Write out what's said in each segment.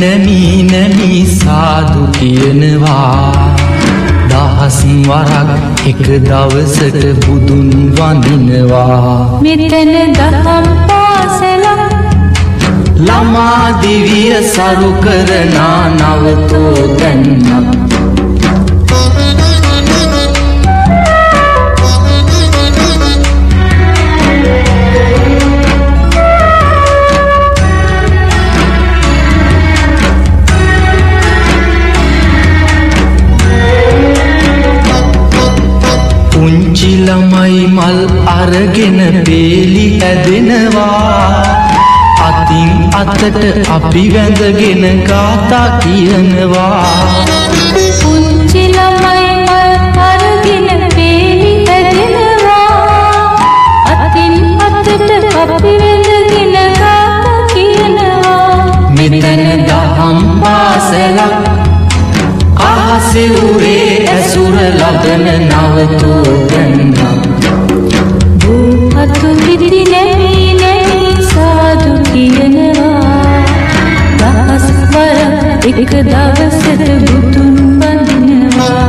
නැමී සාදු කියනවා දහස් වරක් එක දවසට බුදුන් වඳිනවා මෙතන දහම් පාසලක් ළමා දිවිය සරු කරන නවතෝ දැන්නක් පුංචි ළමයි මල් අරගෙන බේලි ඇදෙනවා අතින් අතට අපි වැඳගෙන ගාථා කියනවා පුංචි ළමයි මල් අරගෙන බේලි ඇදෙනවා අතින් අතට අපි වැඳගෙන ගාථා කියනවා මෙතන දහම් පාසලක් අහසේ උරේ ඇසුර ලබන නවතෝ දැන්නක් අතු පිටි නැමී සාදු කියනවා දහස් වරක් එක දවසට බුදුන් වඳිනවා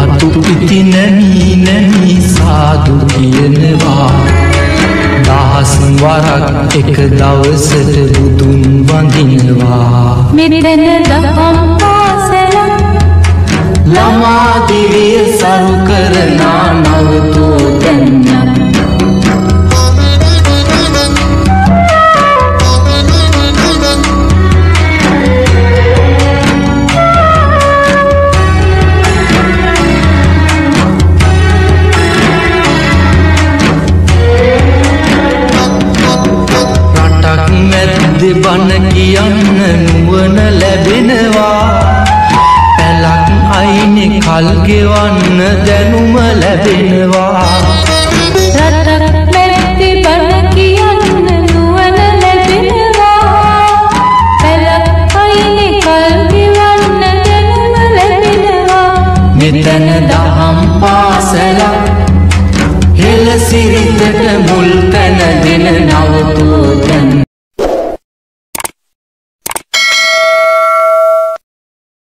අතු පිටි නැමී සාදු කියනවා දහස් වරක් එක දවසට බුදුන් වඳිනවා මෙතන දහම් පාසලක් ළමා දිවිය සරු කරන නවතෝ දැන්නක් රටක් මැද්දේ බණ කියන්න නුවණ ලැබෙනවා පැලක් අයිනේ කල් ගෙවන්න දැනුම ලැබෙනවා